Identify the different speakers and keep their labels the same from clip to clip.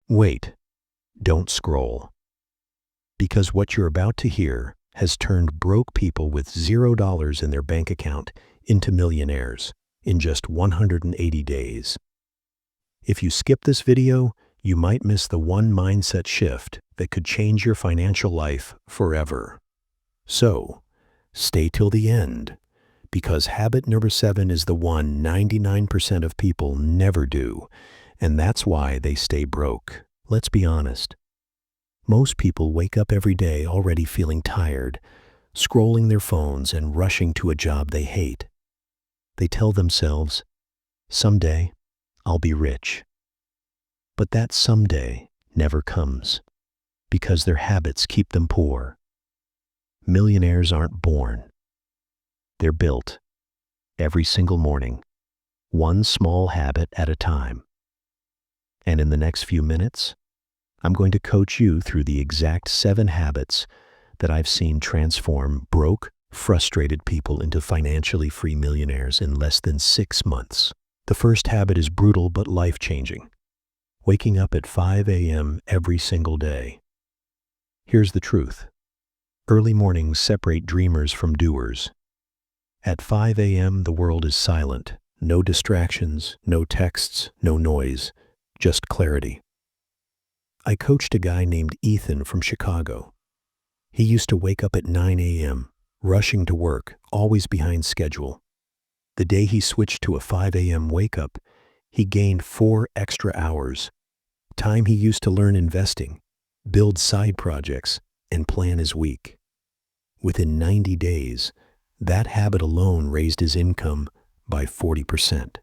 Speaker 1: Wait, don't scroll. Because what you're about to hear has turned broke people with $0 in their bank account into millionaires in just 180 days. If you skip this video, you might miss the one mindset shift that could change your financial life forever. So, stay till the end, because habit number 7 is the one 99% of people never do, and that's why they stay broke. Let's be honest. Most people wake up every day already feeling tired, scrolling their phones and rushing to a job they hate. They tell themselves, "Someday, I'll be rich." But that someday never comes, because their habits keep them poor. Millionaires aren't born. They're built, every single morning, one small habit at a time. And in the next few minutes, I'm going to coach you through the exact 7 habits that I've seen transform broke, frustrated people into financially free millionaires in less than 6 months. The first habit is brutal but life-changing. Waking up at 5 a.m. every single day. Here's the truth. Early mornings separate dreamers from doers. At 5 a.m., the world is silent. No distractions, no texts, no noise, just clarity. I coached a guy named Ethan from Chicago. He used to wake up at 9 a.m., rushing to work, always behind schedule. The day he switched to a 5 a.m. wake-up, he gained 4 extra hours, time he used to learn investing, build side projects, and plan his week. Within 90 days, that habit alone raised his income by 40%.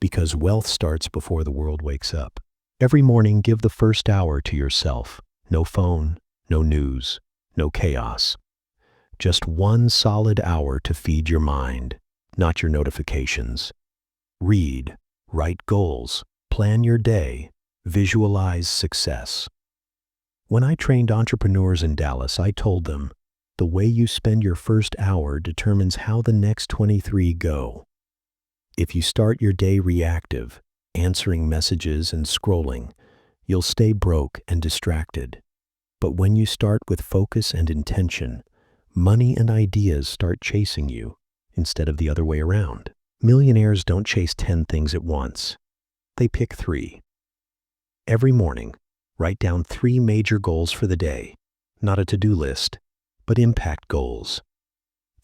Speaker 1: Because wealth starts before the world wakes up. Every morning, give the first hour to yourself. No phone, no news, no chaos. Just one solid hour to feed your mind, not your notifications. Read, write goals, plan your day, visualize success. When I trained entrepreneurs in Dallas, I told them, the way you spend your first hour determines how the next 23 go. If you start your day reactive, answering messages and scrolling, you'll stay broke and distracted. But when you start with focus and intention, money and ideas start chasing you instead of the other way around. Millionaires don't chase 10 things at once. They pick 3. Every morning, write down 3 major goals for the day, not a to-do list, but impact goals.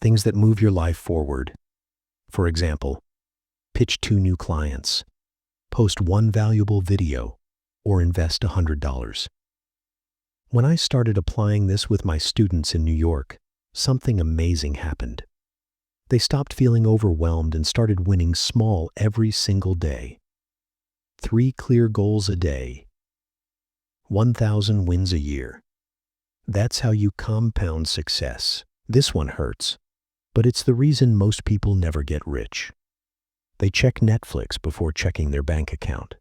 Speaker 1: Things that move your life forward. For example, pitch 2 new clients, post 1 valuable video, or invest $100. When I started applying this with my students in New York, something amazing happened. They stopped feeling overwhelmed and started winning small every single day. 3 clear goals a day. 1,000 wins a year. That's how you compound success. This one hurts, but it's the reason most people never get rich. They check Netflix before checking their bank account.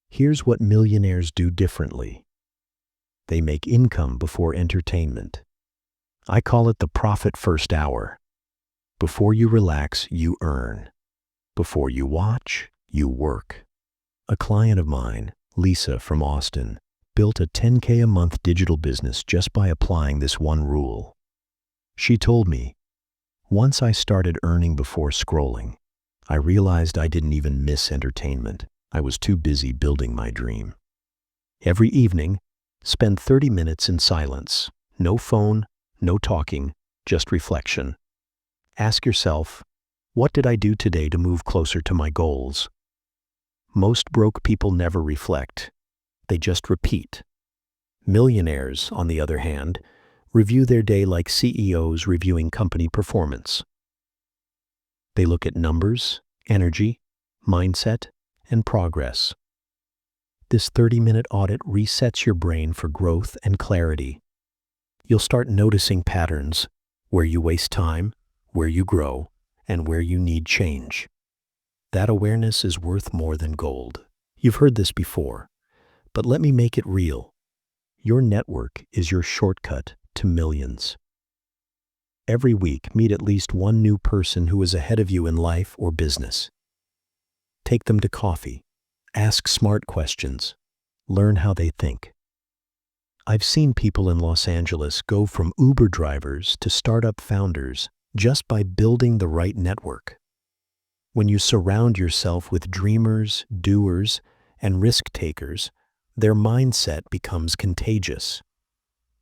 Speaker 1: Here's what millionaires do differently. They make income before entertainment. I call it the profit first hour. Before you relax, you earn. Before you watch, you work. A client of mine, Lisa from Austin, built a $10K a month digital business just by applying this one rule. She told me, once I started earning before scrolling, I realized I didn't even miss entertainment. I was too busy building my dream. Every evening, spend 30 minutes in silence. No phone, no talking, just reflection. Ask yourself, what did I do today to move closer to my goals? Most broke people never reflect. They just repeat. Millionaires, on the other hand, review their day like CEOs reviewing company performance. They look at numbers, energy, mindset, and progress. This 30-minute audit resets your brain for growth and clarity. You'll start noticing patterns, where you waste time, where you grow, and where you need change. That awareness is worth more than gold. You've heard this before, but let me make it real. Your network is your shortcut to millions. Every week, meet at least one new person who is ahead of you in life or business. Take them to coffee. Ask smart questions. Learn how they think. I've seen people in Los Angeles go from Uber drivers to startup founders just by building the right network. When you surround yourself with dreamers, doers, and risk takers, their mindset becomes contagious.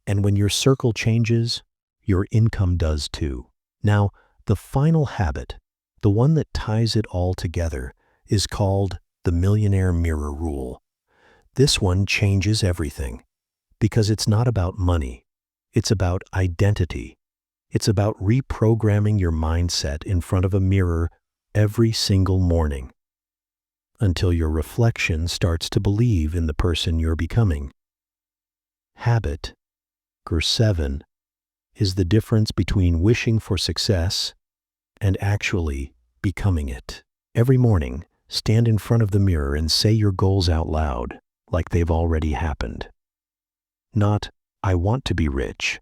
Speaker 1: And when your circle changes, your income does too. Now, the final habit, the one that ties it all together, is called the Millionaire Mirror Rule. This one changes everything because it's not about money. It's about identity. It's about reprogramming your mindset in front of a mirror every single morning until your reflection starts to believe in the person you're becoming. Habit, or 7, is the difference between wishing for success and actually becoming it. Every morning, stand in front of the mirror and say your goals out loud, like they've already happened. Not, I want to be rich,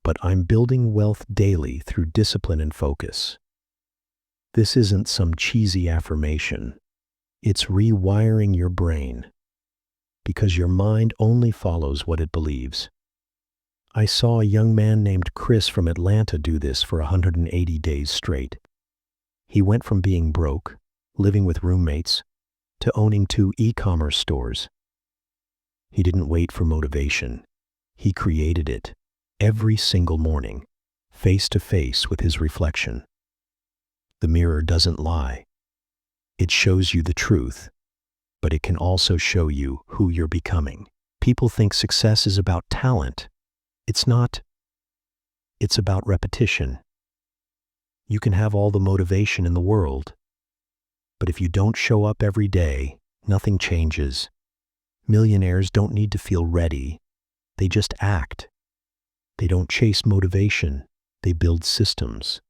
Speaker 1: but I'm building wealth daily through discipline and focus. This isn't some cheesy affirmation. It's rewiring your brain, because your mind only follows what it believes. I saw a young man named Chris from Atlanta do this for 180 days straight. He went from being broke, living with roommates, to owning 2 e-commerce stores. He didn't wait for motivation. He created it every single morning, face to face with his reflection. The mirror doesn't lie. It shows you the truth, but it can also show you who you're becoming. People think success is about talent. It's not. It's about repetition. You can have all the motivation in the world, but if you don't show up every day, nothing changes. Millionaires don't need to feel ready. They just act. They don't chase motivation. They build systems.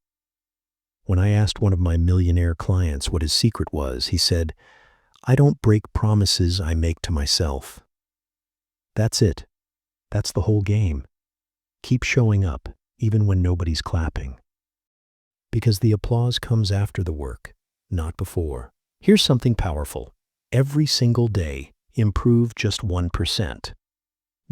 Speaker 1: When I asked one of my millionaire clients what his secret was, he said, "I don't break promises I make to myself." That's it. That's the whole game. Keep showing up, even when nobody's clapping. Because the applause comes after the work, not before. Here's something powerful. Every single day, improve just 1%.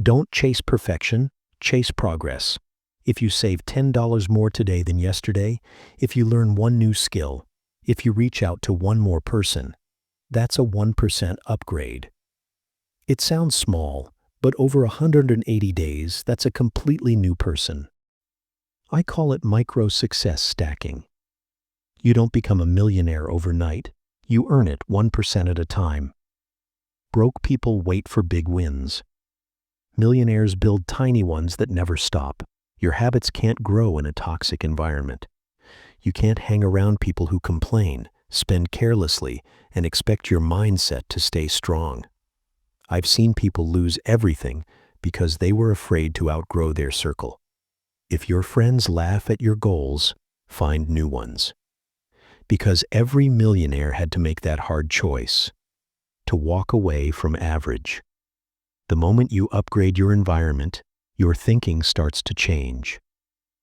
Speaker 1: Don't chase perfection, chase progress. If you save $10 more today than yesterday, if you learn one new skill, if you reach out to one more person, that's a 1% upgrade. It sounds small, but over 180 days, that's a completely new person. I call it micro-success stacking. You don't become a millionaire overnight. You earn it 1% at a time. Broke people wait for big wins. Millionaires build tiny ones that never stop. Your habits can't grow in a toxic environment. You can't hang around people who complain, spend carelessly, and expect your mindset to stay strong. I've seen people lose everything because they were afraid to outgrow their circle. If your friends laugh at your goals, find new ones. Because every millionaire had to make that hard choice, to walk away from average. The moment you upgrade your environment, your thinking starts to change.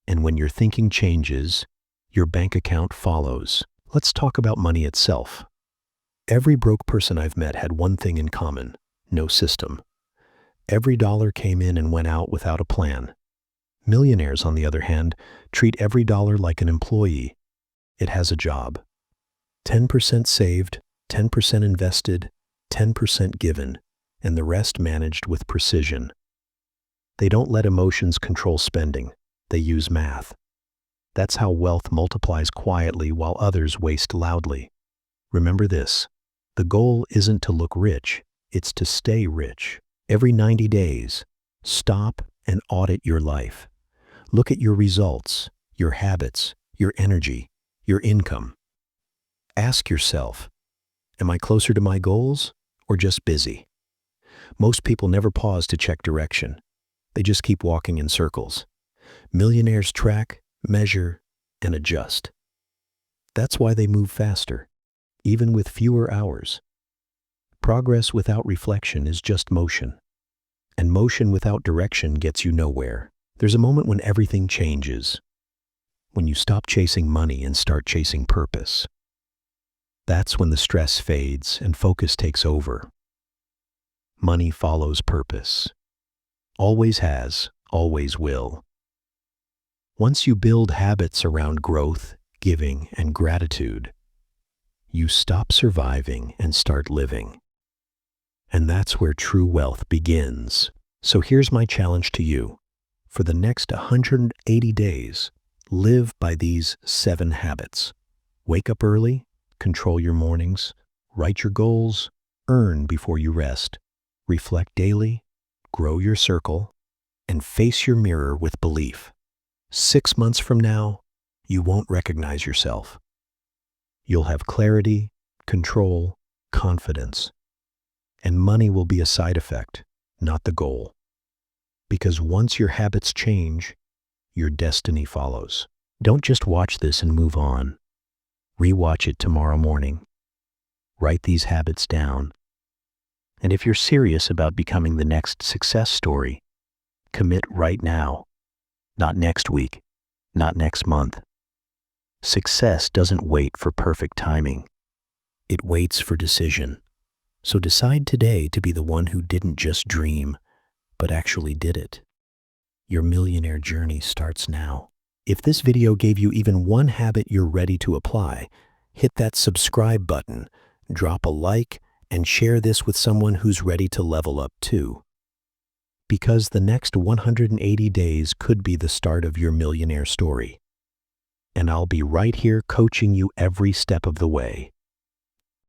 Speaker 1: And when your thinking changes, your bank account follows. Let's talk about money itself. Every broke person I've met had one thing in common: no system. Every dollar came in and went out without a plan. Millionaires, on the other hand, treat every dollar like an employee. It has a job. 10% saved, 10% invested, 10% given, and the rest managed with precision. They don't let emotions control spending. They use math. That's how wealth multiplies quietly while others waste loudly. Remember this: the goal isn't to look rich, it's to stay rich. Every 90 days, stop and audit your life. Look at your results, your habits, your energy, your income. Ask yourself, am I closer to my goals or just busy? Most people never pause to check direction. They just keep walking in circles. Millionaires track, measure, and adjust. That's why they move faster, even with fewer hours. Progress without reflection is just motion. And motion without direction gets you nowhere. There's a moment when everything changes. When you stop chasing money and start chasing purpose. That's when the stress fades and focus takes over. Money follows purpose. Always has, always will. Once you build habits around growth, giving, and gratitude, you stop surviving and start living. And that's where true wealth begins. So here's my challenge to you. For the next 180 days, live by these 7 habits. Wake up early, control your mornings, write your goals, earn before you rest, reflect daily, grow your circle, and face your mirror with belief. 6 months from now, you won't recognize yourself. You'll have clarity, control, confidence, and money will be a side effect, not the goal. Because once your habits change, your destiny follows. Don't just watch this and move on. Rewatch it tomorrow morning. Write these habits down. And if you're serious about becoming the next success story, commit right now. Not next week, not next month. Success doesn't wait for perfect timing. It waits for decision. So decide today to be the one who didn't just dream, but actually did it. Your millionaire journey starts now. If this video gave you even one habit you're ready to apply, hit that subscribe button, drop a like, and share this with someone who's ready to level up too. Because the next 180 days could be the start of your millionaire story. And I'll be right here coaching you every step of the way.